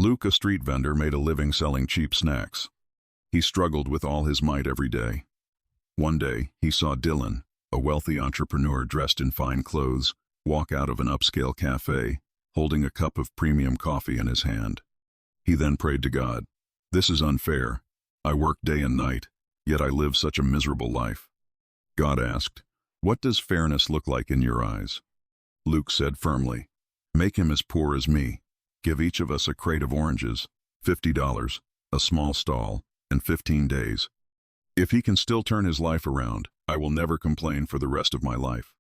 Luke, a street vendor, made a living selling cheap snacks. He struggled with all his might every day. One day, he saw Dylan, a wealthy entrepreneur dressed in fine clothes, walk out of an upscale cafe, holding a cup of premium coffee in his hand. He then prayed to God, "This is unfair. I work day and night, yet I live such a miserable life." God asked, "What does fairness look like in your eyes?" Luke said firmly, "Make him as poor as me. Give each of us a crate of oranges, $50, a small stall, and 15 days. If he can still turn his life around, I will never complain for the rest of my life."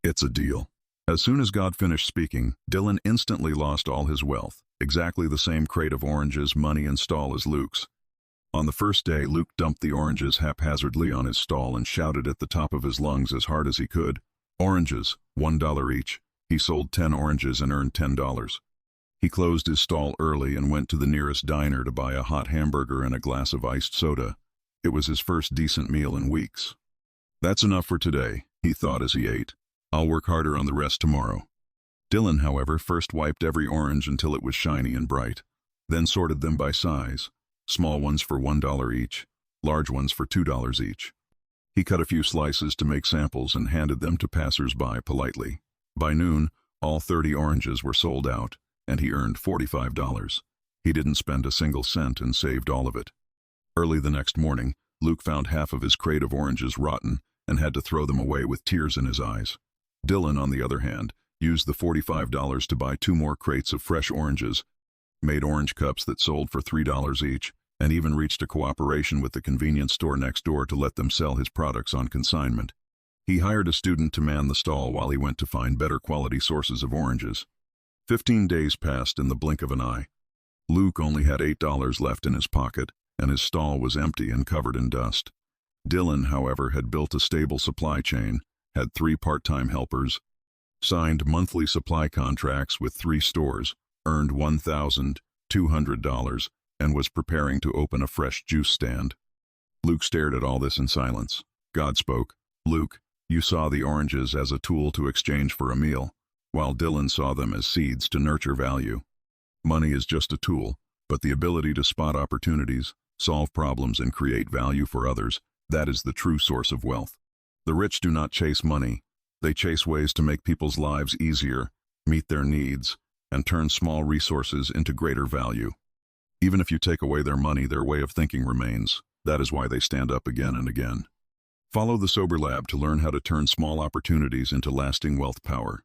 It's a deal. As soon as God finished speaking, Dylan instantly lost all his wealth, exactly the same crate of oranges, money, and stall as Luke's. On the first day, Luke dumped the oranges haphazardly on his stall and shouted at the top of his lungs as hard as he could, "Oranges, $1 each." He sold 10 oranges and earned $10. He closed his stall early and went to the nearest diner to buy a hot hamburger and a glass of iced soda. It was his first decent meal in weeks. "That's enough for today," he thought as he ate. "I'll work harder on the rest tomorrow." Dylan, however, first wiped every orange until it was shiny and bright, then sorted them by size, small ones for $1 each, large ones for $2 each. He cut a few slices to make samples and handed them to passers-by politely. By noon, all 30 oranges were sold out, and he earned $45. He didn't spend a single cent and saved all of it. Early the next morning, Luke found half of his crate of oranges rotten and had to throw them away with tears in his eyes. Dylan, on the other hand, used the $45 to buy 2 more crates of fresh oranges, made orange cups that sold for $3 each, and even reached a cooperation with the convenience store next door to let them sell his products on consignment. He hired a student to man the stall while he went to find better quality sources of oranges. 15 days passed in the blink of an eye. Luke only had $8 left in his pocket, and his stall was empty and covered in dust. Dylan, however, had built a stable supply chain, had 3 part-time helpers, signed monthly supply contracts with 3 stores, earned $1,200, and was preparing to open a fresh juice stand. Luke stared at all this in silence. God spoke, "Luke, you saw the oranges as a tool to exchange for a meal, while Dylan saw them as seeds to nurture value. Money is just a tool, but the ability to spot opportunities, solve problems, and create value for others, that is the true source of wealth. The rich do not chase money. They chase ways to make people's lives easier, meet their needs, and turn small resources into greater value. Even if you take away their money, their way of thinking remains. That is why they stand up again and again." Follow the Sober Lab to learn how to turn small opportunities into lasting wealth power.